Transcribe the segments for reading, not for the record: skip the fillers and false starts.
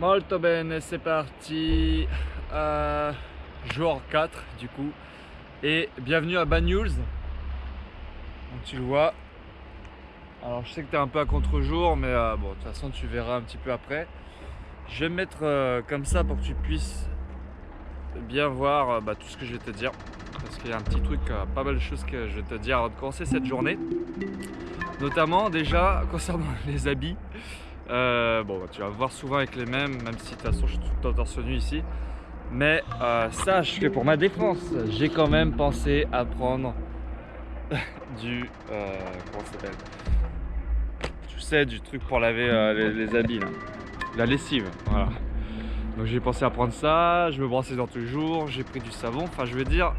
Molto bene, c'est parti. Jour 4 du coup. Et bienvenue à Banyuls. Donc tu le vois. Alors je sais que tu es un peu à contre-jour, mais bon, de toute façon tu verras un petit peu après. Je vais me mettre comme ça pour que tu puisses bien voir tout ce que je vais te dire. Parce qu'il y a un petit truc, pas mal de choses que je vais te dire avant de commencer cette journée. Notamment déjà concernant les habits. Tu vas me voir souvent avec les mêmes, même si de toute façon je suis tout le temps torse nu ici. Mais sache que pour ma défense, j'ai quand même pensé à prendre du comment ça s'appelle, tu sais, du truc pour laver les habits là, la lessive, voilà. Donc j'ai pensé à prendre ça, je me brosse les dents tous les jours, j'ai pris du savon. Enfin, je veux dire,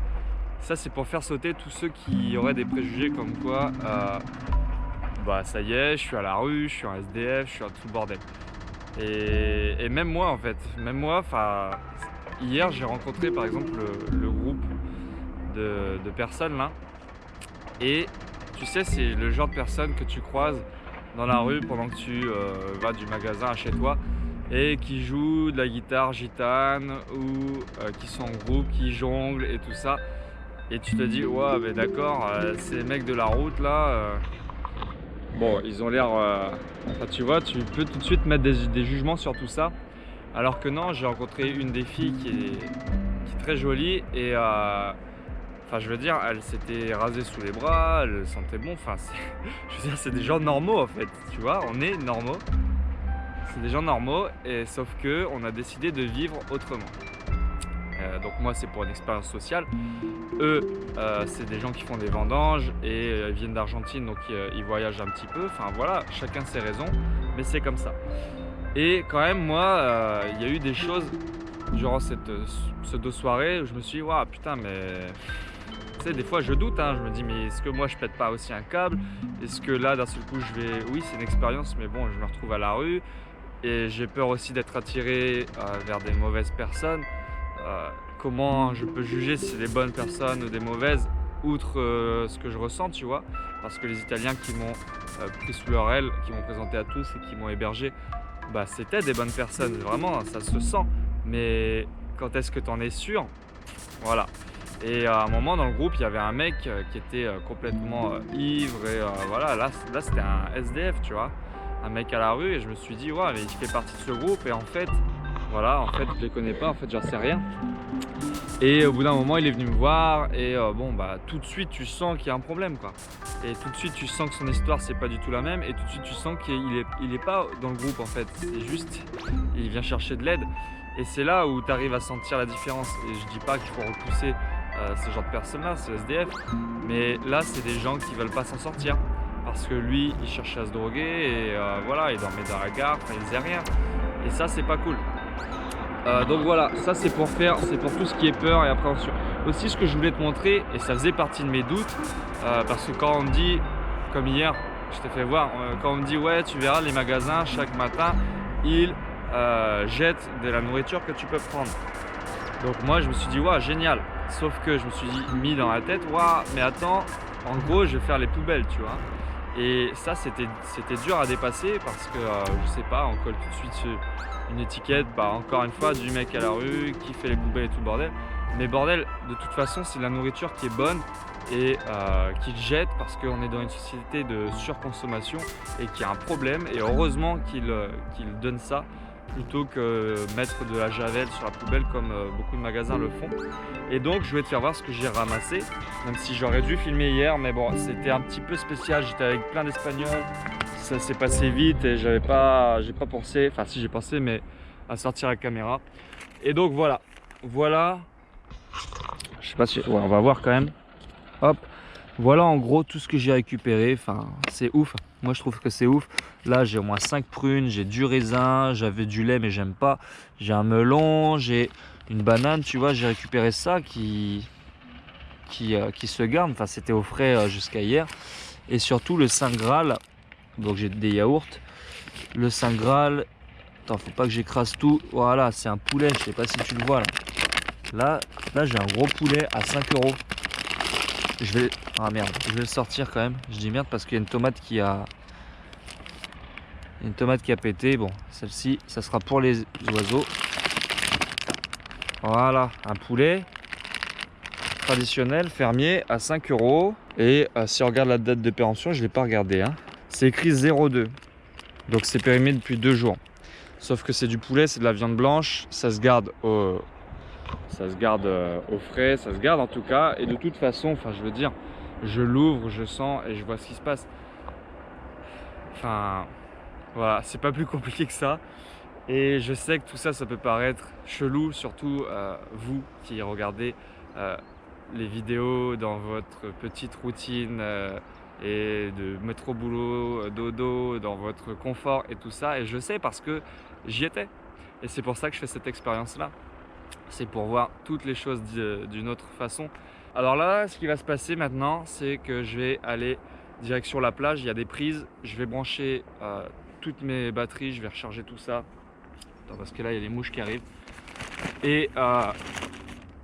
ça c'est pour faire sauter tous ceux qui auraient des préjugés comme quoi ça y est, je suis à la rue, je suis un SDF, je suis à tout le bordel. Et même moi en fait, hier j'ai rencontré par exemple le groupe de personnes là. Et tu sais, c'est le genre de personnes que tu croises dans la rue pendant que tu vas du magasin à chez toi et qui jouent de la guitare gitane ou qui sont en groupe, qui jonglent et tout ça. Et tu te dis, ouais, mais d'accord, ces mecs de la route là, bon, ils ont l'air. Tu vois, tu peux tout de suite mettre des jugements sur tout ça. Alors que non, j'ai rencontré une des filles qui est très jolie et je veux dire, elle s'était rasée sous les bras, elle sentait bon. Je veux dire, c'est des gens normaux en fait. Tu vois, on est normaux. C'est des gens normaux, et sauf que on a décidé de vivre autrement. Donc moi, c'est pour une expérience sociale. Eux, c'est des gens qui font des vendanges et ils viennent d'Argentine, donc ils voyagent un petit peu. Enfin voilà, chacun ses raisons, mais c'est comme ça. Et quand même, moi, il y a eu des choses durant ces 2 soirées où je me suis dit, waouh, putain, mais tu sais, des fois je doute, hein, je me dis, mais est-ce que moi je pète pas aussi un câble? Est-ce que là, d'un seul coup, oui, c'est une expérience, mais bon, je me retrouve à la rue et j'ai peur aussi d'être attiré vers des mauvaises personnes. Comment je peux juger si c'est des bonnes personnes ou des mauvaises, outre ce que je ressens, tu vois? Parce que les Italiens qui m'ont pris sous leur aile, qui m'ont présenté à tous et qui m'ont hébergé, c'était des bonnes personnes, vraiment, ça se sent. Mais quand est-ce que tu en es sûr? Voilà. Et à un moment dans le groupe, il y avait un mec qui était complètement ivre et voilà, là c'était un SDF, tu vois? Un mec à la rue, et je me suis dit: «Ouais, mais il fait partie de ce groupe», et en fait, voilà, en fait, je les connais pas, en fait, j'en sais rien. Et au bout d'un moment, il est venu me voir et tout de suite, tu sens qu'il y a un problème, quoi. Et tout de suite, tu sens que son histoire, c'est pas du tout la même, et tout de suite, tu sens qu'il est pas dans le groupe, en fait. C'est juste, il vient chercher de l'aide, et c'est là où tu arrives à sentir la différence. Et je dis pas qu'il faut repousser ce genre de personnes-là, ce SDF, mais là, c'est des gens qui veulent pas s'en sortir. Parce que lui, il cherchait à se droguer, et voilà, il dormait dans la gare, il faisait rien. Et ça, c'est pas cool. Donc voilà, ça c'est pour tout ce qui est peur et appréhension. Aussi, ce que je voulais te montrer, et ça faisait partie de mes doutes, parce que quand on me dit, comme hier, je t'ai fait voir, quand on me dit, ouais, tu verras, les magasins chaque matin, ils jettent de la nourriture que tu peux prendre. Donc moi, je me suis dit, waouh, génial. Sauf que je me suis mis dans la tête, waouh, mais attends, en gros, je vais faire les poubelles, tu vois. Et ça, c'était dur à dépasser, parce que je sais pas, on colle tout de suite une étiquette, encore une fois, du mec à la rue qui fait les poubelles et tout le bordel. Mais bordel, de toute façon, c'est de la nourriture qui est bonne et qu'ils jettent, parce qu'on est dans une société de surconsommation et qu'il y a un problème. Et heureusement qu'ils donnent ça, plutôt que mettre de la javel sur la poubelle comme beaucoup de magasins le font. Et donc je vais te faire voir ce que j'ai ramassé, même si j'aurais dû filmer hier, mais bon, c'était un petit peu spécial, j'étais avec plein d'Espagnols, ça s'est passé vite et j'ai pas pensé, enfin si j'ai pensé, mais à sortir la caméra. Et donc voilà, je sais pas si, ouais, on va voir quand même, hop. Voilà en gros tout ce que j'ai récupéré. Enfin, c'est ouf, moi je trouve que c'est ouf. Là j'ai au moins 5 prunes, j'ai du raisin, j'avais du lait mais j'aime pas, j'ai un melon, j'ai une banane, tu vois. J'ai récupéré ça qui se garde, enfin c'était au frais jusqu'à hier. Et surtout le Saint Graal, donc j'ai des yaourts. Le Saint Graal, attends, faut pas que j'écrase tout. Voilà, c'est un poulet, je sais pas si tu le vois là. Là j'ai un gros poulet à 5 €. Ah merde, je vais le sortir quand même. Je dis merde parce qu'il y a une tomate qui a Une tomate qui a pété. Bon, celle-ci, ça sera pour les oiseaux. Voilà, un poulet traditionnel, fermier, à 5 €. Et si on regarde la date de péremption, je ne l'ai pas regardé. Hein. C'est écrit 02. Donc c'est périmé depuis 2 jours. Sauf que c'est du poulet, c'est de la viande blanche. Ça se garde au frais, ça se garde en tout cas. Et de toute façon, enfin je veux dire, je l'ouvre, je sens et je vois ce qui se passe. Enfin, voilà, c'est pas plus compliqué que ça. Et je sais que tout ça, ça peut paraître chelou, surtout vous qui regardez les vidéos dans votre petite routine et de métro boulot, dodo, dans votre confort et tout ça. Et je sais parce que j'y étais. Et c'est pour ça que je fais cette expérience-là. C'est pour voir toutes les choses d'une autre façon. Alors là, ce qui va se passer maintenant, c'est que je vais aller direction la plage. Il y a des prises. Je vais brancher toutes mes batteries. Je vais recharger tout ça. Attends, parce que là, il y a les mouches qui arrivent.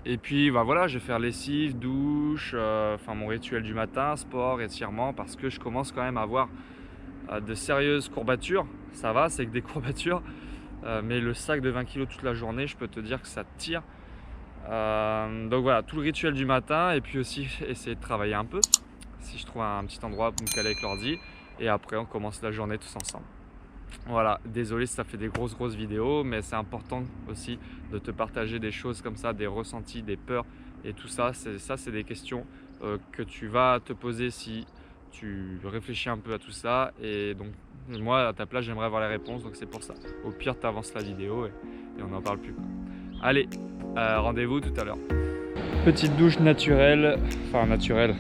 Et puis bah voilà, je vais faire lessive, douche, enfin mon rituel du matin, sport, étirement, parce que je commence quand même à avoir de sérieuses courbatures. Ça va, c'est que des courbatures, mais le sac de 20 kg toute la journée, je peux te dire que ça tire. Donc voilà, tout le rituel du matin, et puis aussi essayer de travailler un peu, si je trouve un petit endroit pour me caler avec l'ordi, et après on commence la journée tous ensemble. Voilà, désolé si ça fait des grosses vidéos, mais c'est important aussi de te partager des choses comme ça, des ressentis, des peurs et tout ça. C'est des questions que tu vas te poser si tu réfléchis un peu à tout ça. Et donc moi à ta place j'aimerais avoir les réponses, donc c'est pour ça. Au pire tu avances la vidéo et on n'en parle plus. Allez, rendez-vous tout à l'heure. Petite douche naturelle, enfin naturelle.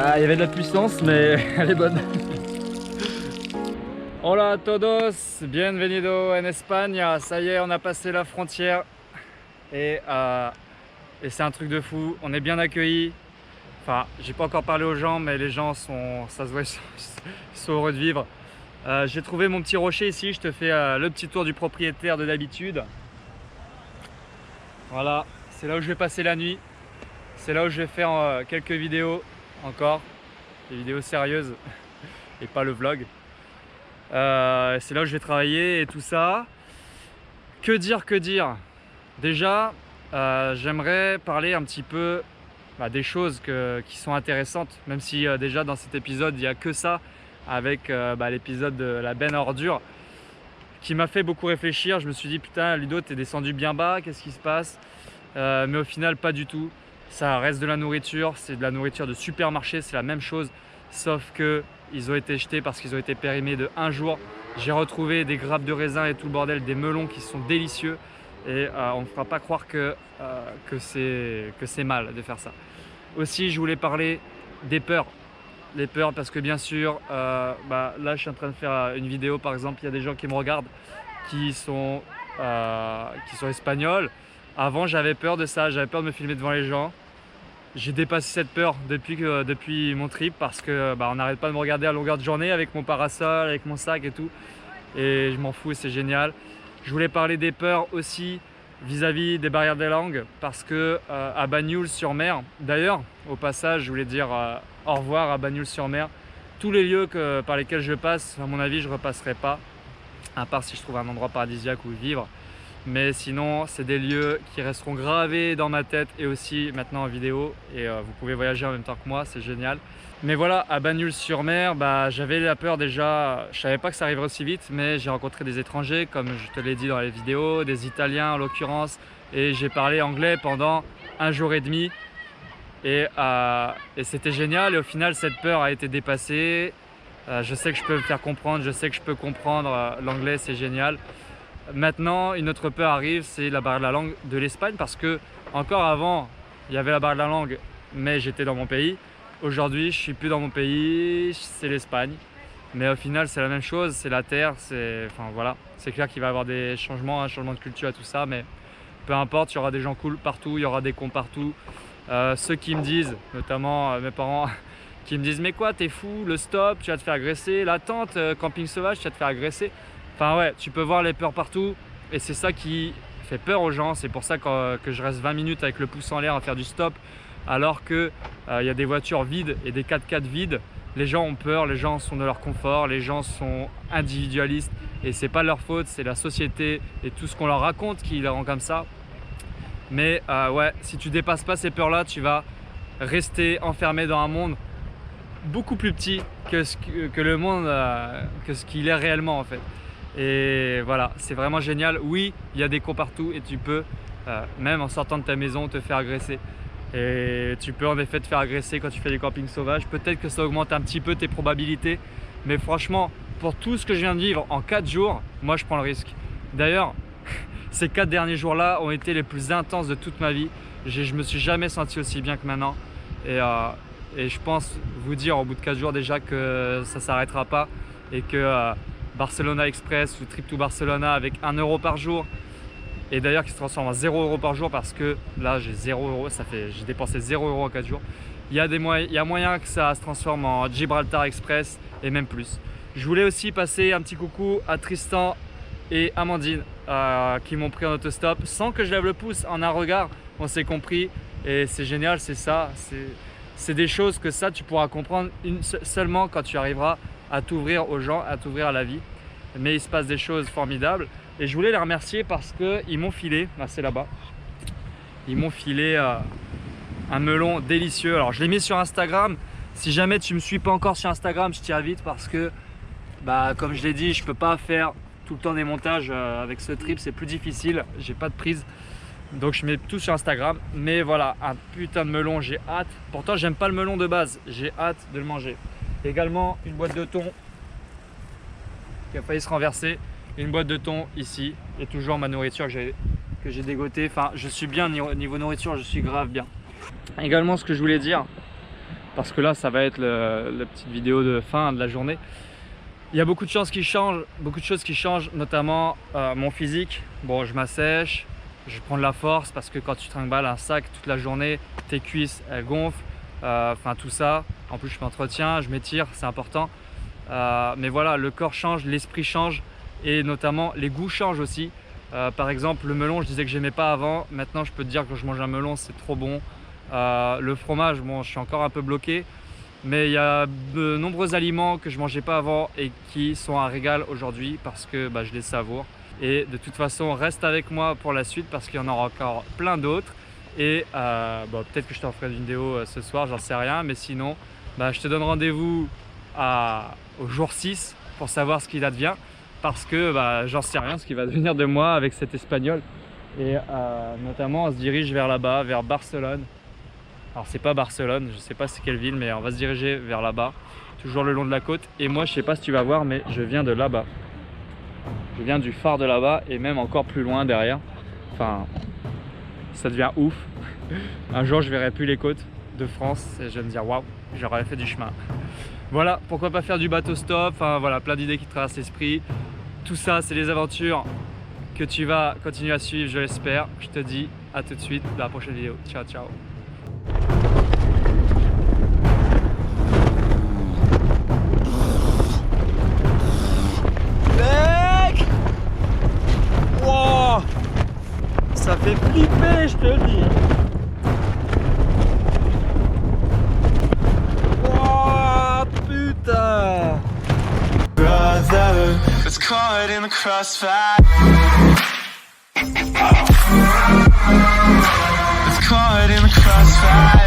Ah, il y avait de la puissance, mais elle est bonne. Hola a todos, bienvenido en España. Ça y est, on a passé la frontière et c'est un truc de fou. On est bien accueillis. Enfin, j'ai pas encore parlé aux gens, mais les gens sont, ça se voit, ils sont heureux de vivre. J'ai trouvé mon petit rocher ici. Je te fais le petit tour du propriétaire de d'habitude. Voilà, c'est là où je vais passer la nuit. C'est là où je vais faire quelques vidéos encore, des vidéos sérieuses et pas le vlog. C'est là où je vais travailler et tout ça. Que dire? Déjà, j'aimerais parler un petit peu des choses qui sont intéressantes, même si déjà dans cet épisode il n'y a que ça, avec l'épisode de la benne à ordures qui m'a fait beaucoup réfléchir. Je me suis dit putain Ludo, t'es descendu bien bas, qu'est-ce qui se passe? Mais au final pas du tout. Ça reste de la nourriture, c'est de la nourriture de supermarché, c'est la même chose, sauf que ils ont été jetés parce qu'ils ont été périmés de 1 jour. J'ai retrouvé des grappes de raisin et tout le bordel, des melons qui sont délicieux, et on ne fera pas croire que c'est mal de faire ça. Aussi, je voulais parler des peurs. Les peurs parce que bien sûr, là je suis en train de faire une vidéo par exemple, il y a des gens qui me regardent qui sont espagnols. Avant j'avais peur de ça, j'avais peur de me filmer devant les gens. J'ai dépassé cette peur depuis mon trip parce que on n'arrête pas de me regarder à longueur de journée avec mon parasol, avec mon sac et tout. Et je m'en fous, c'est génial. Je voulais parler des peurs aussi vis-à-vis des barrières des langues parce que à Bagnols-sur-Mer, d'ailleurs au passage je voulais dire au revoir à Bagnols-sur-Mer. Tous les lieux par lesquels je passe, à mon avis je ne repasserai pas, à part si je trouve un endroit paradisiaque où vivre. Mais sinon, c'est des lieux qui resteront gravés dans ma tête et aussi maintenant en vidéo. Et vous pouvez voyager en même temps que moi, c'est génial. Mais voilà, à Bagnols-sur-Mer, j'avais la peur déjà. Je savais pas que ça arriverait aussi vite, mais j'ai rencontré des étrangers, comme je te l'ai dit dans les vidéos, des Italiens en l'occurrence. Et j'ai parlé anglais pendant 1 jour et demi. Et c'était génial. Et au final, cette peur a été dépassée. Je sais que je peux me faire comprendre, je sais que je peux comprendre l'anglais, c'est génial. Maintenant, une autre peur arrive, c'est la barrière de la langue de l'Espagne, parce que encore avant, il y avait la barrière de la langue, mais j'étais dans mon pays. Aujourd'hui, je suis plus dans mon pays, c'est l'Espagne. Mais au final, c'est la même chose, c'est la terre, enfin voilà. C'est clair qu'il va y avoir des changements, un changement de culture et tout ça, mais peu importe, il y aura des gens cool partout, il y aura des cons partout. Ceux qui me disent, notamment mes parents, qui me disent mais quoi, t'es fou, le stop, tu vas te faire agresser, la tente, camping sauvage, tu vas te faire agresser. Enfin ouais, tu peux voir les peurs partout et c'est ça qui fait peur aux gens. C'est pour ça que je reste 20 minutes avec le pouce en l'air à faire du stop alors que y a des voitures vides et des 4x4 vides. Les gens ont peur, les gens sont de leur confort, les gens sont individualistes et c'est pas leur faute, c'est la société et tout ce qu'on leur raconte qui les rend comme ça. Mais ouais, si tu dépasses pas ces peurs là, tu vas rester enfermé dans un monde beaucoup plus petit que le monde, que ce qu'il est réellement en fait. Et voilà, c'est vraiment génial. Oui, il y a des cons partout et tu peux, même en sortant de ta maison, te faire agresser. Et tu peux en effet te faire agresser quand tu fais des campings sauvages. Peut-être que ça augmente un petit peu tes probabilités. Mais franchement, pour tout ce que je viens de vivre en 4 jours, moi je prends le risque. D'ailleurs, ces 4 derniers jours-là ont été les plus intenses de toute ma vie. Je me suis jamais senti aussi bien que maintenant. Et je pense vous dire au bout de 4 jours déjà que ça ne s'arrêtera pas. Et que Barcelona Express ou Trip to Barcelona avec 1 € par jour, et d'ailleurs qui se transforme en 0 € par jour parce que là j'ai 0 €, j'ai dépensé 0 € en 4 jours. Il y a moyen que ça se transforme en Gibraltar Express et même plus. Je voulais aussi passer un petit coucou à Tristan et Amandine qui m'ont pris en autostop sans que je lève le pouce. En un regard, on s'est compris et c'est génial, c'est ça. C'est des choses que ça tu pourras comprendre seulement quand tu arriveras à t'ouvrir aux gens, à t'ouvrir à la vie. Mais il se passe des choses formidables et je voulais les remercier parce qu'ils m'ont filé, là c'est là-bas, ils m'ont filé un melon délicieux. Alors je l'ai mis sur Instagram. Si jamais tu me suis pas encore sur Instagram, je t'y invite parce que comme je l'ai dit, je peux pas faire tout le temps des montages avec ce trip, c'est plus difficile, j'ai pas de prise. Donc je mets tout sur Instagram. Mais voilà, un putain de melon, j'ai hâte. Pourtant j'aime pas le melon de base, j'ai hâte de le manger. Également une boîte de thon qui a failli se renverser, une boîte de thon ici et toujours ma nourriture que j'ai dégotée. Enfin je suis bien niveau nourriture, je suis grave bien. Également ce que je voulais dire, parce que là ça va être la petite vidéo de fin de la journée, il y a beaucoup de choses qui changent, notamment mon physique. Bon, je m'assèche, je prends de la force parce que quand tu trimbales un sac toute la journée, tes cuisses elles gonflent, enfin tout ça. En plus je m'entretiens, je m'étire, c'est important. Mais voilà, le corps change, l'esprit change et notamment les goûts changent aussi. Par exemple le melon, je disais que j'aimais pas avant, maintenant je peux te dire que quand je mange un melon c'est trop bon. Le fromage, bon je suis encore un peu bloqué, mais il y a de nombreux aliments que je mangeais pas avant et qui sont un régal aujourd'hui parce que je les savoure. Et de toute façon reste avec moi pour la suite parce qu'il y en aura encore plein d'autres. Et peut-être que je t'en ferai une vidéo ce soir, j'en sais rien, mais sinon je te donne rendez-vous au jour 6 pour savoir ce qu'il advient parce que j'en sais rien ce qui va devenir de moi avec cet espagnol. Et notamment on se dirige vers là-bas, vers Barcelone. Alors c'est pas Barcelone, je sais pas c'est quelle ville, mais on va se diriger vers là-bas, toujours le long de la côte. Et moi je sais pas si tu vas voir, mais je viens de là-bas. Je viens du phare de là-bas et même encore plus loin derrière. Enfin, ça devient ouf. Un jour je verrai plus les côtes de France et je vais me dire waouh, j'aurais fait du chemin. Voilà, pourquoi pas faire du bateau stop, enfin voilà, plein d'idées qui te traversent l'esprit. Tout ça c'est les aventures que tu vas continuer à suivre, je l'espère. Je te dis à tout de suite dans la prochaine vidéo. Ciao ciao. Mec, wow, ça fait flipper, je te le dis. Wow, putain. Brother, it's caught in the crossfire. It's caught in the crossfire.